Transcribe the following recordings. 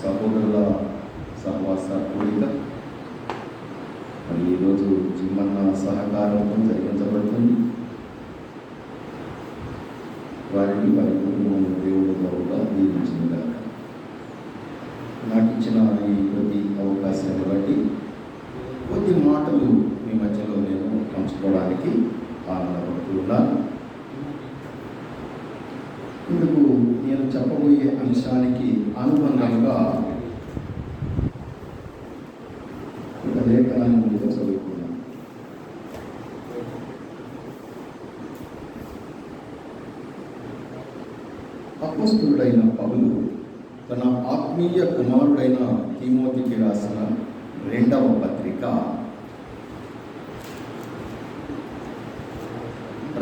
సహోదరుల సహవాస కూడిక మరి ఈరోజు జిమ్మన్న సహకారంతో జరిగించబడుతుంది. వారిని వారి కుటుంబం దేవుడు గౌరవ దీవించిందిగా. నాకు ఇచ్చిన ఈ కొద్ది అవకాశాన్ని బట్టి కొద్ది మాటలు మీ మధ్యలో నేను పంచుకోవడానికి ఆనందపడుతున్నాను. ఇందుకు నేను చెప్పబోయే అంశానికి అనుబంధంగా ఒక లేఖనాన్ని ముందుగా చదువుకున్నాను. అపోస్తలుడైన పౌలు తన ఆత్మీయ కుమారుడైన తిమోతికి రాసిన 2వ పత్రిక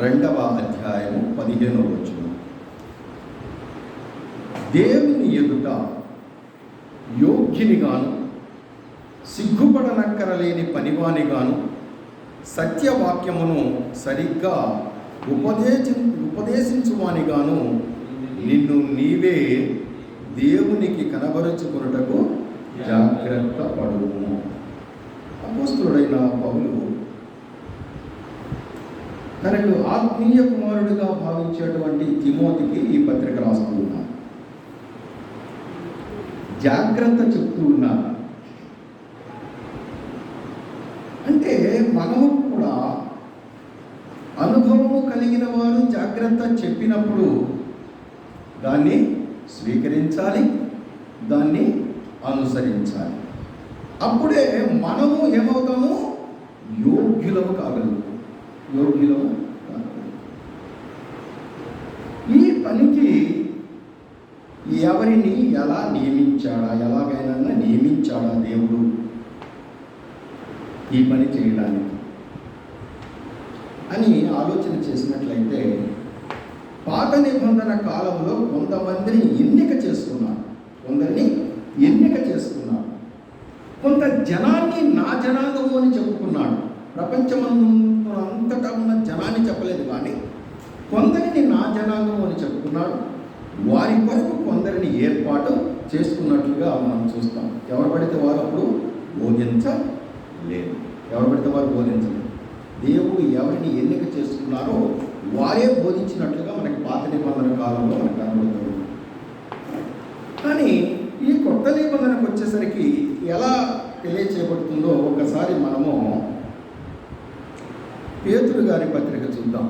2వ అధ్యాయము 15వ వచనం. దేవుని ఎదుట యోగ్యునిగాను సిగ్గుపడనక్కరలేని పనివానిగాను సత్యవాక్యమును సరిగ్గా ఉపదేశించువానిగాను నిన్ను నీవే దేవునికి కనబరుచుకొనుటకు జాగ్రత్త పడుము. అపోస్తలుడైన పౌలు తనకు ఆత్మీయ కుమారుడిగా భావించేటువంటి తిమోతికి ఈ పత్రిక రాస్తూ ఉన్నారు. జాగ్రత్త చెప్తూ ఉన్నారు. అంటే మనము కూడా అనుభవము కలిగిన వారు జాగ్రత్త చెప్పినప్పుడు దాన్ని స్వీకరించాలి, దాన్ని అనుసరించాలి. అప్పుడే మనము ఏమవుతాము? యోగ్యులము కాగలుగుతాము. యోగ్యులము కాగలుగుతాము. ఈ పనికి ఎవరిని ఎలా నియమించాడా, ఎలాగైనా నియమించాడా దేవుడు ఈ పని చేయడానికి అని ఆలోచన చేసినట్లయితే, పాత నిబంధన కాలంలో కొంతమందిని ఎన్నిక చేసుకున్నారు. కొంత జనాన్ని నా జనాంగము అని చెప్పుకున్నాడు. ప్రపంచమంతటా ఉన్న జనాన్ని చెప్పలేదు, కానీ కొందరిని నా జనాంగము అని చెప్పుకున్నాడు. వారి కొరకు కొందరిని ఏర్పాటు చేసుకున్నట్లుగా మనం చూస్తాం. ఎవరు పడితే వారు అప్పుడు బోధించలేదు. దేవుడు ఎవరిని ఎన్నిక చేసుకున్నారో వారే బోధించినట్లుగా మనకి పాత నిబంధన కాలంలో మనకు కనబడుతుంది. కానీ ఈ కొత్త నిబంధనకు వచ్చేసరికి ఎలా తెలియచేయబడుతుందో ఒకసారి మనము పేతురు గారి పత్రిక చూద్దాం.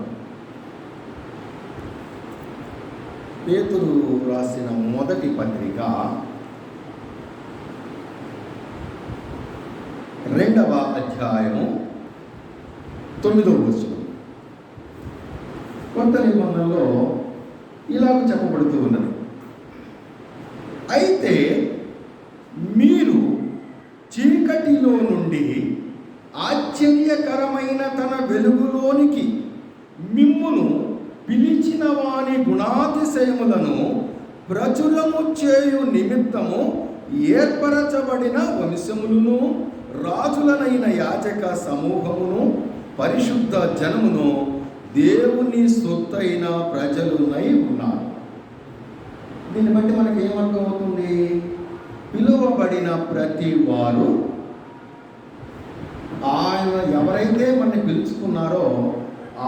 పేతురు రాసిన మొదటి పత్రిక 2వ అధ్యాయము 9వ వచనం. కొత్త నిబంధనలో ఇలాగ చెప్పబడుతూ ఉన్నది. అయితే మీరు చీకటిలో నుండి ఆశ్చర్యకరమైన తన వెలుగులోనికి మిమ్మును పిలిచిన వాని గుణాతిశయములను ప్రచురము చేయు నిమిత్తము ఏర్పరచబడిన వంశములను, రాజులనైన యాజక సమూహమును, పరిశుద్ధ జనమును, దేవుని సొత్తైన ప్రజలునై ఉన్నారు. దీన్ని బట్టి మనకి ఏమర్థమవుతుంది? పిలువబడిన ప్రతి వారు, ఆయన ఎవరైతే మనని పిలుచుకున్నారో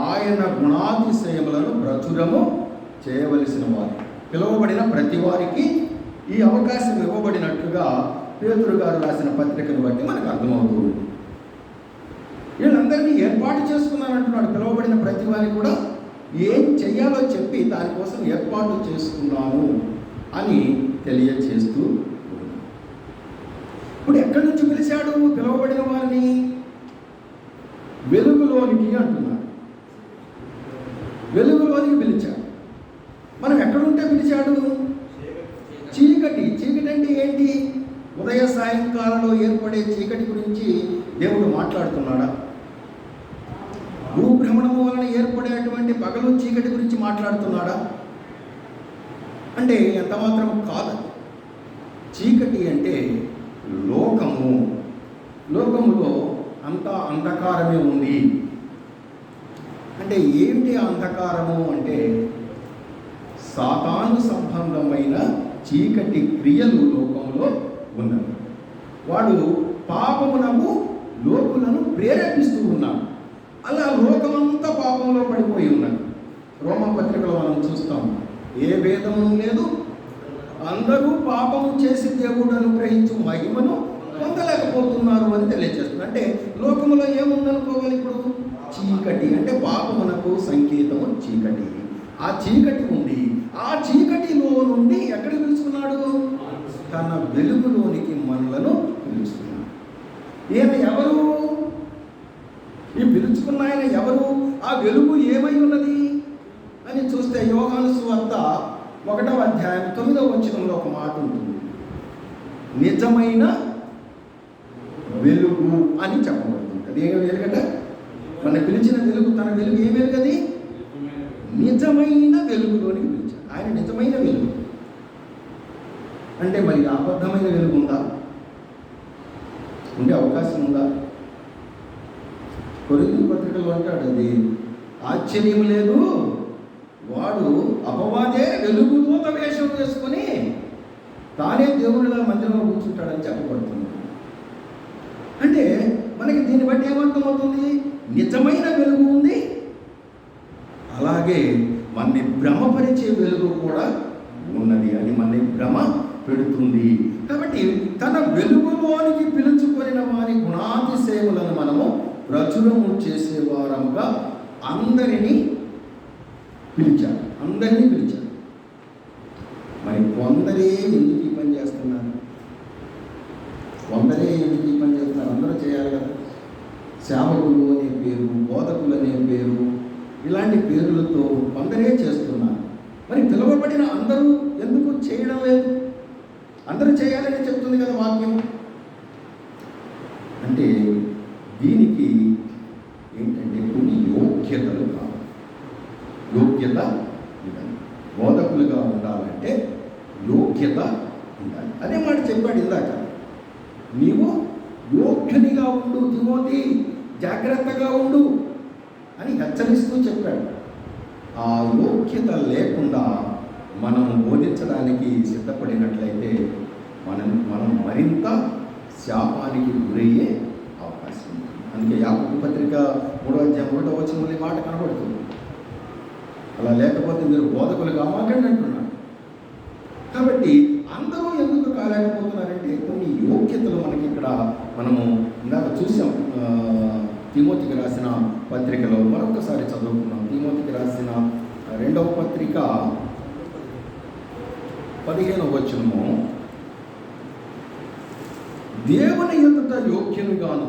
ఆయన గుణాతిశయములను ప్రచురము చేయవలసిన వారు. పిలువబడిన ప్రతి వారికి ఈ అవకాశం ఇవ్వబడినట్లుగా పేతురు గారు రాసిన పత్రికను బట్టి మనకు అర్థమవుతుంది. వీళ్ళందరినీ ఏర్పాటు చేసుకున్నానంటున్నాడు. పిలువబడిన ప్రతి వారికి కూడా ఏం చెయ్యాలో చెప్పి దానికోసం ఏర్పాటు చేసుకున్నాను అని తెలియచేస్తూ ఉన్నాడు. ఇప్పుడు ఎక్కడి నుంచి పిలిచాడు పిలువబడిన వారిని? వెలుగులోనికి అంటున్నాడు. వెలుగులోనికి పిలిచాడు. మనం ఎక్కడుంటే పిలిచాడు? చీకటి అంటే ఏంటి? ఉదయ సాయంకాలంలో ఏర్పడే చీకటి గురించి దేవుడు మాట్లాడుతున్నాడా? భూభ్రమణము వలన ఏర్పడేటువంటి పగలు చీకటి గురించి మాట్లాడుతున్నాడా? అంటే ఎంత మాత్రం కాదు. చీకటి అంటే లోకములో అంతా అంధకారమే ఉంది. అంటే ఏమిటి అంధకారము అంటే సాతాను సంబంధమైన చీకటి క్రియలు లోకంలో వాడు పాపమునకు లోకులను ప్రేరేపిస్తూ ఉన్నాడు. అలా లోకమంతా పాపంలో పడిపోయి ఉన్నది. రోమపత్రికలో మనం చూస్తాం, ఏ భేదము లేదు, అందరూ పాపము చేసి దేవుడు అనుగ్రహించు మహిమను పొందలేకపోతున్నారు అని తెలియజేస్తుంది. అంటే లోకములో ఏముందనుకోవాలి? ఇప్పుడు చీకటి, అంటే పాపమునకు సంకేతము చీకటి. ఆ చీకటి ఉంది. ఆ చీకటిలో నుండి ఎక్కడికి పిలుచుకున్నాడు? తన వెలుగులోనికి మనలను పిలుచుకున్నాడు. ఈయన ఎవరు? ఈ పిలుచుకున్న ఆయన ఎవరు? ఆ వెలుగు ఏమై ఉన్నది అని చూస్తే యోహాను సువార్త 1వ అధ్యాయం 9వ వచనంలో ఒక మాట ఉంటుంది. నిజమైన వెలుగు అని చెప్పబడుతుంది. అది ఏం వెలుగట? మన పిలిచిన వెలుగు, తన వెలుగు ఏ వెలుగది? నిజమైన వెలుగులోనికి పిలిచాడు. ఆయన నిజమైన వెలుగు అంటే మరి అబద్ధమైన వెలుగు ఉందా? ఉండే అవకాశం ఉందా? కొరింథీ పత్రికలో అంటాడు, అది ఆశ్చర్యం లేదు, వాడు అపవాదే వెలుగు దూత వేషం వేసుకొని తానే దేవునిలా మందిరంలో కూర్చుంటాడని చెప్పబడుతుంది. అంటే మనకి దీన్ని బట్టి ఏమర్థమవుతుంది? నిజమైన వెలుగు ఉంది, అలాగే మనని భ్రమపరిచే వెలుగు కూడా ఉన్నది. అది మనని భ్రమ పెడుతుంది. కాబట్టి తన వెలుగులోనికి పిలుచుకొనిన వారి గుణాతిశయములను మనము ప్రచురము చేసేవారముగా అందరినీ పిలిచారు. మరి కొందరే ఎందుకు ఈ పని చేస్తున్నారు? అందరూ చేయాలి కదా. సేవకులు అనే పేరు, బోధకులు అనే పేరు, ఇలాంటి పేర్లతో కొందరే చేస్తున్నారు. మరి పిలువబడిన అందరూ ఎందుకు చేయడం లేదు? అందరూ చేయాలని చెప్తుంది కదా వాక్యం. అంటే దీనికి ఏంటంటే కొన్ని యోగ్యతలు కావాలి. యోగ్యత ఉండాలి. బోధకులుగా ఉండాలంటే యోగ్యత ఉండాలి. అదే మాట చెప్పాడు ఇందాక, నీవు యోగ్యునిగా ఉండు తిమోతి, జాగ్రత్తగా ఉండు అని హెచ్చరిస్తూ చెప్పాడు. ఆ యోగ్యత లేకుండా మనం బోధించడానికి సిద్ధపడినట్లయితే మనం మరింత శాపానికి గురయ్యే అవకాశం ఉంది. అందుకే యాకోబు పత్రిక 3వ అధ్యాయం 1వ వచనంలో మాట కనబడుతుంది. అలా లేకపోతే మీరు బోధకులు కామాకండి అంటున్నాడు. కాబట్టి అందరూ ఎందుకు కాలేకపోతున్నారంటే కొన్ని యోగ్యతలు మనకి ఇక్కడ మనము ఇందాక చూసాం. తిమోతికి రాసిన పత్రికలో మరొకసారి చదువుకున్నాం. తిమోతికి రాసిన 2వ పత్రిక 15వ వచనము, దేవుని ఎదుట యోగ్యునిగాను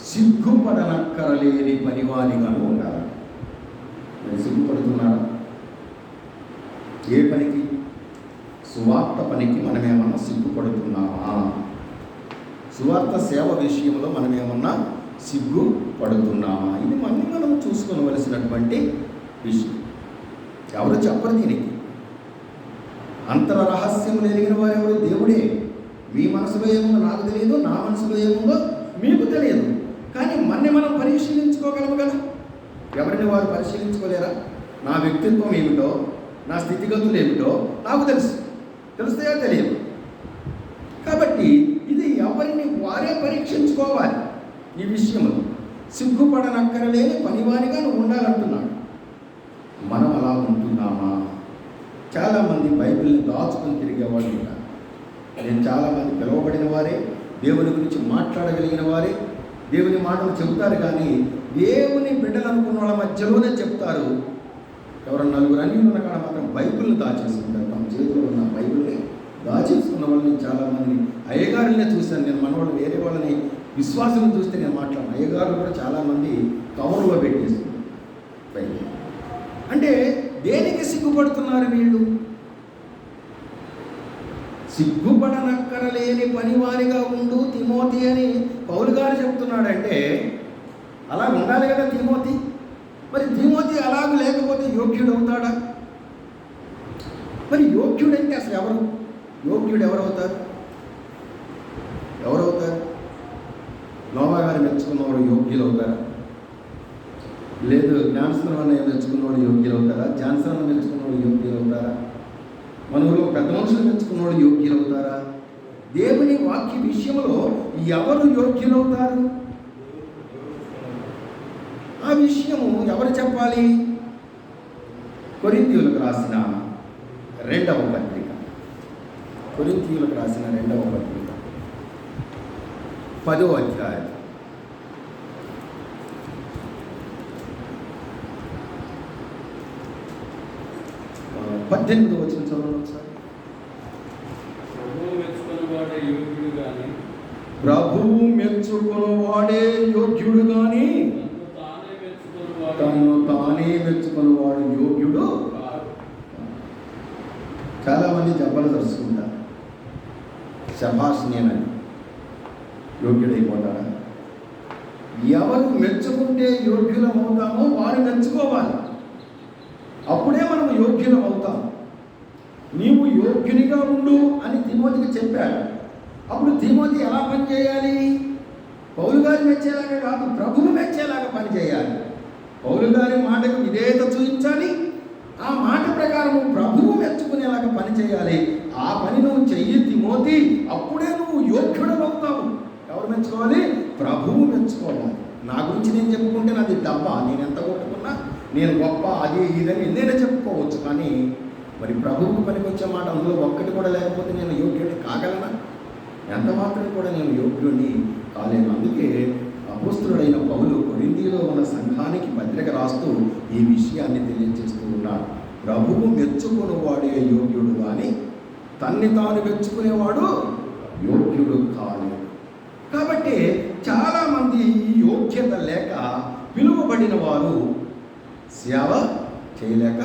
సిగ్గుపడనక్కరలేని పనివానిగాను ఉండాలి. సిగ్గుపడుతున్నారా? ఏ పనికి? సువార్త పనికి మనమేమన్నా సిగ్గుపడుతున్నామా? సువార్త సేవ విషయంలో మనమేమన్నా సిగ్గుపడుతున్నామా? ఇది మనం చూసుకోవలసినటువంటి విషయం. ఎవరు చెప్పరు దీనికి. అంతర రహస్యం ఎరిగిన వారు ఎవరు? దేవుడే. మీ మనసులో ఏముందో నాకు తెలియదు, నా మనసులో ఏముందో మీకు తెలియదు. కానీ మనం పరిశీలించుకోగలము కదా. ఎవరిని వారు పరిశీలించుకోలేరా? నా వ్యక్తిత్వం ఏమిటో, నా స్థితిగతులు ఏమిటో నాకు తెలుస్తాయో తెలియదు. కాబట్టి ఇది ఎవరిని వారే పరీక్షించుకోవాలి. ఈ విషయంలో సిగ్గుపడనక్కరలేని పనివానిగా నువ్వు ఉండాలంటున్నాడు. మనం అలా ఉంటున్నామా? చాలామంది బైబిల్ని దాచుకొని తిరిగేవాళ్ళు ఉన్నారు. నేను చాలామంది పిలువబడిన వారే, దేవుని గురించి మాట్లాడగలిగిన వారే, దేవుని మాటలు చెబుతారు. కానీ దేవుని బిడ్డలు అనుకున్న వాళ్ళ మధ్యలోనే చెప్తారు. ఎవరన్నా నలుగురు అన్నీ ఉన్న కాడ మాత్రం బైబిల్ని దాచేసుకుంటారు. తమ చేతిలో ఉన్న బైబిల్ని దాచేసుకున్న వాళ్ళని చాలామంది అయ్యగారులనే చూశాను నేను. మనవాళ్ళు వేరే వాళ్ళని విశ్వాసం చూస్తే నేను మాట్లాడను. అయ్యగారులు కూడా చాలామంది కవర్లో పెట్టేస్తున్నారు బైబిల్. అంటే దేనికి సిగ్గుపడుతున్నారు వీళ్ళు? సిగ్గుపడనక్కరలేని పనివారిగా ఉండు తిమోతి అని పౌలు గారు చెప్తున్నాడంటే అలా ఉండాలి కదా తిమోతి. మరి తిమోతి అలాగ లేకపోతే యోగ్యుడు అవుతాడా? మరి యోగ్యుడంటే అసలు ఎవరు? యోగ్యుడు ఎవరవుతారు? నోవా గారు మెచ్చుకున్నవాడు యోగ్యులు అవుతారా? లేదు జ్ఞానస్నానం అన్నయ్య మెచ్చుకున్నవాడు యోగ్యులు అవుతారా? జాన్సన్ మెచ్చుకున్నవాడు యోగ్యులు అవుతారా? మన ఊళ్ళో పెద్ద మనుషులు మెచ్చుకున్నవాడు యోగ్యులు అవుతారా? దేవుని వాక్య విషయంలో ఎవరు యోగ్యులవుతారు? ఆ విషయము ఎవరు చెప్పాలి? కొరింథీయులకు రాసిన 2వ పత్రిక, కొరింథీయులకు రాసిన 2వ పత్రిక 10వ అధ్యాయం 18వ వచనం చదవండి ఒకసారి. ప్రభువు మెచ్చుకొనువాడే యోగ్యుడు గాని తను తానే మెచ్చుకొనువాడు యోగ్యుడు. చాలా మంది జబ్బలు తరుచుకుంటారు, శభాష్ నేనని యోగ్యుడైపోతారా? ఎవరు మెచ్చుకుంటే యోగ్యులం అవుతామో వారు మెచ్చుకోవాలి, అప్పుడే మనం యోగ్యులం అవుతాం. నీవు యోగ్యునిగా ఉండు అని తిమోతికి చెప్పాడు. అప్పుడు తిమోతి ఎలా పనిచేయాలి? పౌలు గారి మెచ్చేలాగా కాదు, ప్రభువు మెచ్చేలాగా పనిచేయాలి. పౌలు గారి మాటకు విధేయత చూపించాలి, ఆ మాట ప్రకారం ప్రభువు మెచ్చుకునేలాగా పనిచేయాలి. ఆ పని నువ్వు చెయ్యి తిమోతి, అప్పుడే నువ్వు యోగ్యుడు అవుతావు. ఎవరు మెచ్చుకోవాలి? ప్రభువు మెచ్చుకోవాలి. నా గురించి నేను చెప్పుకుంటే నాది డబ్బా, నేను ఎంత కొట్టుకున్నా నేను గొప్ప, అది ఇదని నేనే చెప్పుకోవచ్చు. కానీ మరి ప్రభువుకు పనికి వచ్చే మాట అందులో ఒక్కటి కూడా లేకపోతే నేను యోగ్యుడిని కాగలనా? ఎంత మాత్రం కూడా నేను యోగ్యుడిని కాలేను. అందుకే అపోస్తలుడైన పౌలు కొరింథీలో ఉన్న సంఘానికి పత్రిక రాస్తూ ఈ విషయాన్ని తెలియజేస్తూ ఉన్నాడు. ప్రభువు మెచ్చుకునేవాడే యోగ్యుడు కానీ తన్ని తాను మెచ్చుకునేవాడు యోగ్యుడు కాలేడు. కాబట్టి చాలామంది ఈ యోగ్యత లేక పిలువబడిన వారు సేవ చేయలేక,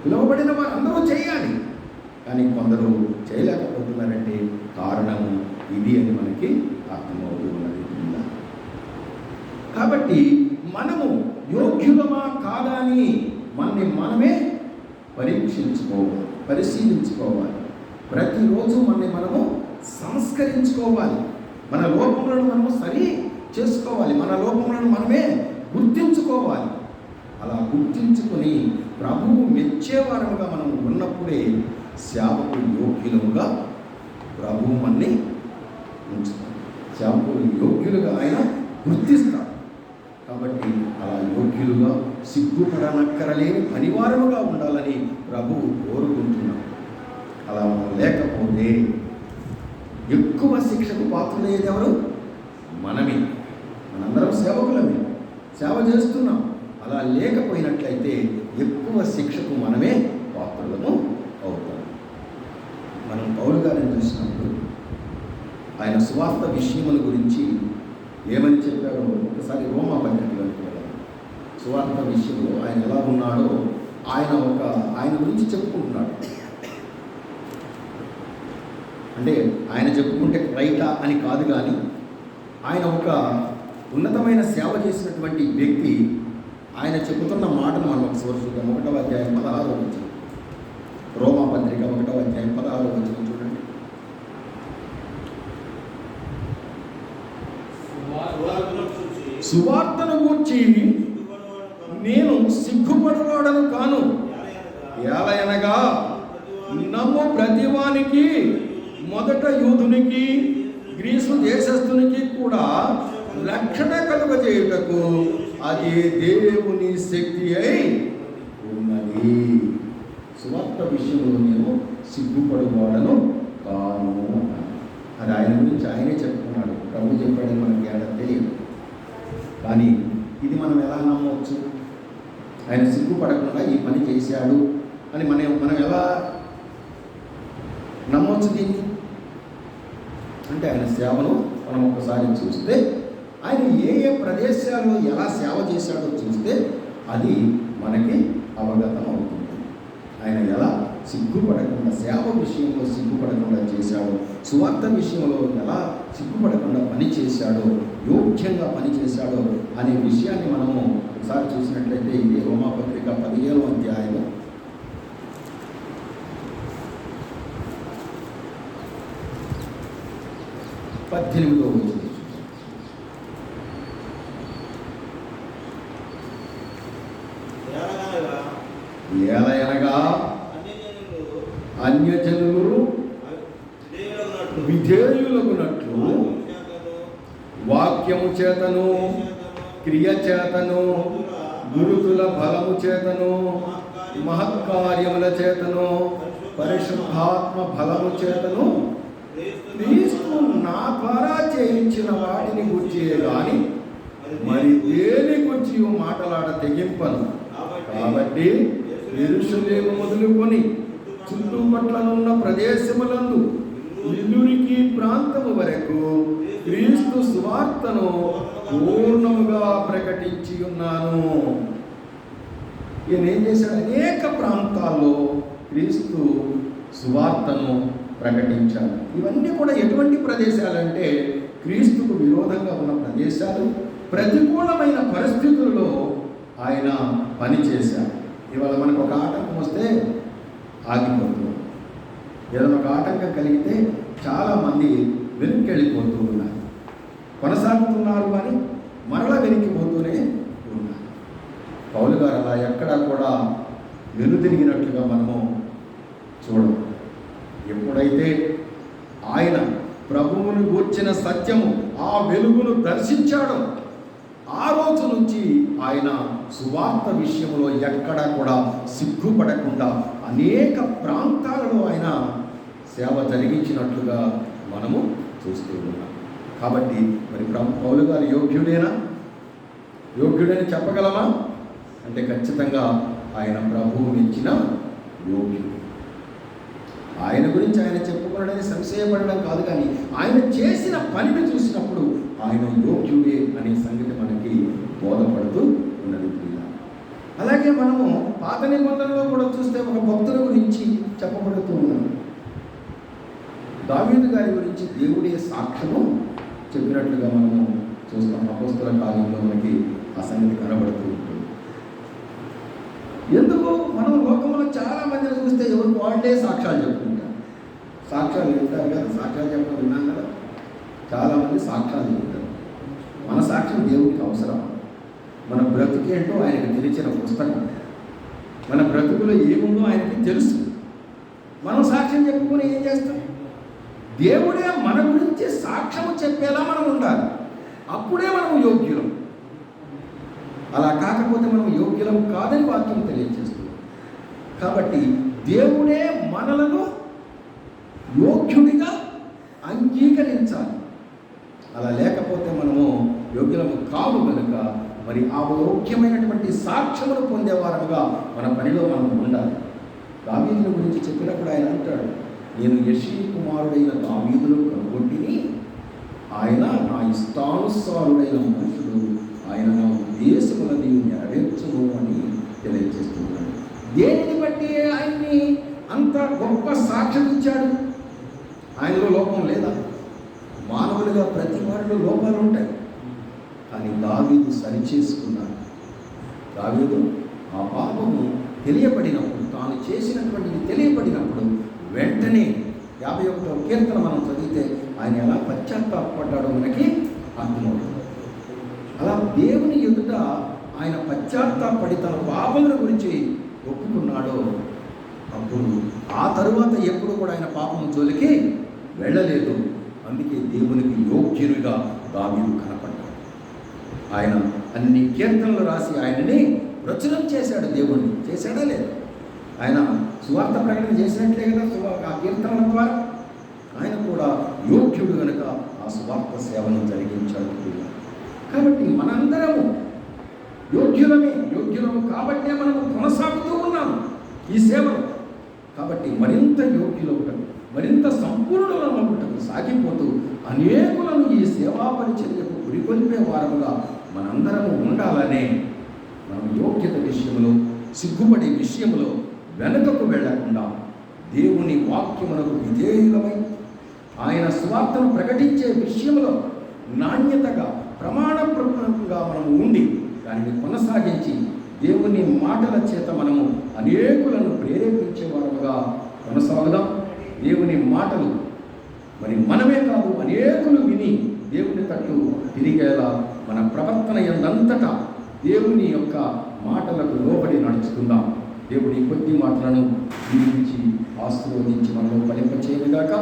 పిలువబడిన వారు అందరూ చేయాలి కానీ కొందరు చేయలేకపోతున్నారంటే కారణము ఇది అని మనకి అర్థమవుతూ ఉన్నది. కాబట్టి మనము యోగ్యులమా కాదా అని మనమే పరిశీలించుకోవాలి. ప్రతిరోజు మనము సంస్కరించుకోవాలి. మన లోపములను మనము సరి చేసుకోవాలి. మన లోపములను మనమే గుర్తించుకోవాలి. అలా గుర్తించుకొని ప్రభువు మెచ్చేవారముగా మనం ఉన్నప్పుడే సేవకులు యోగ్యులుగా ప్రభువు మనని ఉంచుతారు. సేవకులు యోగ్యులుగా ఆయన గుర్తిస్తారు. కాబట్టి అలా యోగ్యులుగా సిగ్గుపడనక్కరలేని పనివారముగా ఉండాలని ప్రభువు కోరుకుంటున్నాం. అలా మనం లేకపోతే ఎక్కువ శిక్షకు పాత్రులయ్యేది ఎవరు? మనమే. మనందరం సేవకులమే, సేవ చేస్తున్నాం. అలా లేకపోయినట్లయితే ఎక్కువ శిక్షకు మనమే పాత్రులము అవుతాం. మనం పౌలు గారిని చూసినప్పుడు ఆయన సువార్త విషయముల గురించి ఏమని చెప్పాడో ఒకసారి రోమా పత్రికలోకి వెళ్ళాలి. సువార్త విషయంలో ఆయన ఎలా ఉన్నాడో ఆయన గురించి చెప్పుకుంటున్నాడు. అంటే ఆయన చెప్పుకుంటే రైటా అని కాదు, కానీ ఆయన ఒక ఉన్నతమైన సేవ చేసినటువంటి వ్యక్తి. ఆయన చెబుతున్న మాటను మనం ఒకసారి చూద్దాం. 1వ అధ్యాయం 16వ వచనం, రోమా పత్రిక 1వ అధ్యాయం 16వ వచనం చూడండి. సువార్తను గూర్చి నేను సిగ్గుపడవాడను కాను, ఏలయనగా నమ్ము ప్రతివానికి, మొదట యూదునికి గ్రీసు దేశస్థునికి కూడా రక్షణ కలుగజేయుటకు అది దేవుని శక్తి అయి ఉన్నది. సువార్త విషయంలో నేను సిగ్గుపడవాడను కాను. అది ఆయన గురించి ఆయనే చెప్పుకున్నాడు. ప్రభు చెప్పాడని మనకి ఏడా తెలియదు. కానీ ఇది మనం ఎలా నమ్మవచ్చు? ఆయన సిగ్గుపడకుండా ఈ పని చేశాడు అని మనం ఎలా నమ్మవచ్చు దీన్ని? అంటే ఆయన సేవను మనం ఒకసారి చూస్తే, ఆయన ఏ ప్రదేశాల్లో ఎలా సేవ చేశాడో చూస్తే అది మనకి అవగతం అవుతుంది. ఆయన ఎలా సిగ్గుపడకుండా సేవ విషయంలో సిగ్గుపడకుండా చేశాడో, సువార్త విషయంలో ఎలా సిగ్గుపడకుండా పని చేశాడో, యోగ్యంగా పని చేశాడో అనే విషయాన్ని మనము ఒకసారి చూసినట్లయితే ఇది రోమాపత్రిక 15వ అధ్యాయము 18వ వచనం. ఏలయనగా అన్యజనులు విధేయులగునట్లు వాక్యము చేతను క్రియ చేతను గురుతుల బలము చేతను మహత్కార్యముల చేతను పరిశుద్ధాత్మ బలము చేతను క్రీస్తు నా ద్వారా చేయించిన వాటిని గుర్చే గాని మరి దేని గురించి మాటలాడ తెగింపను. కాబట్టి యెరూషలేము మొదలుకొని చుట్టుపట్లనున్న ప్రదేశములందు ఇల్లురికి ప్రాంతము వరకు క్రీస్తు సువార్తను పూర్ణముగా ప్రకటించి ఉన్నాను. ఈయన ఏం చేశాడు? అనేక ప్రాంతాల్లో క్రీస్తు సువార్తను ప్రకటించాడు. ఇవన్నీ కూడా ఎటువంటి ప్రదేశాలంటే క్రీస్తుకు విరోధంగా ఉన్న ప్రదేశాలు, ప్రతికూలమైన పరిస్థితుల్లో ఆయన పనిచేశాడు. ఇవాళ మనకు ఒక ఆటంకం వస్తే ఆగిపోతుంది. ఏదైనా ఒక ఆటంకం కలిగితే చాలామంది వెనక్కి వెళ్ళిపోతూ ఉన్నారు, కొనసాగుతున్నారు కానీ మరలా వెనక్కిపోతూనే ఉన్నారు. పౌలు గారు అలా ఎక్కడా కూడా వెనుదిరిగినట్లుగా మనము చూడము. ఎప్పుడైతే ఆయన ప్రభువును గూర్చిన సత్యము ఆ వెలుగును దర్శించాడో ఆ రోజు నుంచి ఆయన సువార్త విషయంలో ఎక్కడా కూడా సిగ్గుపడకుండా అనేక ప్రాంతాలలో ఆయన సేవ జరిగించినట్లుగా మనము చూస్తూ ఉన్నాం. కాబట్టి మరి పౌలు గారు యోగ్యుడని చెప్పగలమా అంటే ఖచ్చితంగా ఆయన ప్రభువు మెచ్చిన యోగ్యుడు. ఆయన గురించి ఆయన చెప్పుకోవడానికి సంశయపడడం కాదు, కానీ ఆయన చేసిన పనిని చూసినప్పుడు ఆయన యోగ్యుడే అనే సంగతి మనకి బోధపడుతూ ఉన్నది. అలాగే మనము పాత నిబంధనలో కూడా చూస్తే ఒక భక్తుల గురించి చెప్పబడుతూ ఉన్నాడు. దావీదు గారి గురించి దేవుడే సాక్ష్యము చెప్పినట్లుగా మనము చూస్తాం. అపోస్తల కాలంలో మనకి ఆ సంగతి కనబడుతూ ఉంటుంది. ఎందుకు మనం లోకంలో చాలా మందిని చూస్తే ఎవరికి వాళ్ళే సాక్ష్యాలు చెప్పుకుంటారు. సాక్ష్యాలు చెప్తారు కదా, సాక్ష్యాలు చెప్పడం విన్నాం కదా, చాలామంది సాక్ష్యాలు చెప్తారు. మన సాక్ష్యం దేవుడికి అవసరం. మన బ్రతుకేంటో ఆయనకి తెలిసిన పుస్తకం, మన బ్రతుకులో ఏముందో ఆయనకి తెలుసు. మనం సాక్ష్యం చెప్పుకొని ఏం చేస్తాం? దేవుడే మన గురించి సాక్ష్యం చెప్పేలా మనం ఉండాలి. అప్పుడే మనం యోగ్యులం. అలా కాకపోతే మనం యోగ్యులం కాదని వాక్యం తెలియజేస్తుంది. కాబట్టి దేవుడే మనలను యోగ్యుడిగా అంగీకరించాలి. అలా లేకపోతే మనము యోగ్యులము కావు కనుక మరి ఆ యోగ్యమైనటువంటి సాక్ష్యమును పొందేవారముగా మన పనిలో మనం ఉండాలి. దావీదుల గురించి చెప్పినప్పుడు ఆయన అంటాడు, నేను యెషీ కుమారుడైన దావీదును కనుగొంటిని, ఆయన నా ఇష్టానుసారుడైన మనుషుడు, ఆయన నా ఉద్దేశములని నెరవేర్చును అని తెలియజేస్తున్నాడు. దేనిని బట్టి ఆయన్ని అంత గొప్ప సాక్ష్యం ఇచ్చాడు? ఆయనలో లోపం లేదా? మానవులుగా ప్రతి వారిలో లోపాలు ఉంటాయి, కానీ దావీదు సరిచేసుకున్నాడు. దావీదు ఆ పాపము తెలియబడినప్పుడు, తాను చేసినటువంటిది తెలియబడినప్పుడు వెంటనే 51వ కీర్తన మనం చదివితే ఆయన ఎలా పశ్చాత్తాపడ్డాడో మనకి అర్థమవుతుంది. అలా దేవుని ఎదుట ఆయన పశ్చాత్తాపడి తన పాపముల గురించి ఒప్పుకున్నాడో అప్పుడు ఆ తరువాత ఎప్పుడు కూడా ఆయన పాపము జోలికి వెళ్ళలేదు. అందుకే దేవునికి యోగ్యునిగా దావీదు కనపడ్డాడు. ఆయన అన్ని కీర్తనలు రాసి ఆయనని రచన చేశాడు. దేవుణ్ణి చేశాడా లేదు? ఆయన సువార్త ప్రకటన చేసినట్లే కదా ఆ కీర్తనల ద్వారా. ఆయన కూడా యోగ్యుడు కనుక ఆ సువార్త సేవను జరిగించాడు. కాబట్టి మనందరము యోగ్యులము కాబట్టే మనము కొనసాగుతూ ఉన్నాము ఈ సేవను. కాబట్టి మరింత యోగ్యులవుటకు, మరింత సంపూర్ణులమవుటకు సాగిపోతూ అనేకులను ఈ సేవా పరిచర్యకు గురికొలిపే వారముగా మనందరము ఉండాలనే మనం యోగ్యత విషయంలో, సిగ్గుపడే విషయంలో వెనుకకు వెళ్లకుండా దేవుని వాక్యమునకు విధేయులమై ఆయన సువార్తను ప్రకటించే విషయంలో నాణ్యతగా, ప్రమాణప్రదంగా మనం ఉండి దానిని కొనసాగించి దేవుని మాటల చేత మనము అనేకులను ప్రేరేపించే వారముగా కొనసాగుదాం. దేవుని మాటలు మరి మనమే కాదు, అనేకులు విని దేవుని తట్టు తిరిగేలా మన ప్రవర్తన ఎందంతటా దేవుని యొక్క మాటలకు లోబడి నడుచుకుందాం. దేవుడి కొద్ది మాటలను దీవించి ఆశీర్వదించి మనలో ఫలింపచేయగాక.